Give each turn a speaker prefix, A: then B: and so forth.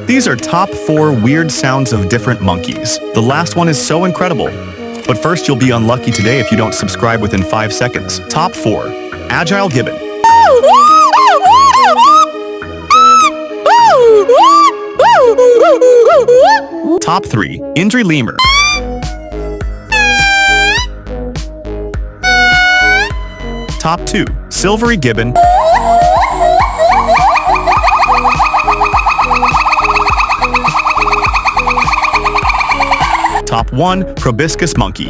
A: These are top 4 weird sounds of different monkeys. The last one is so incredible. But first, you'll be unlucky today if you don't subscribe within 5 seconds. Top 4. Agile gibbon. Top 3. Indri lemur. Top 2. Silvery gibbon. Top 1. Proboscis monkey.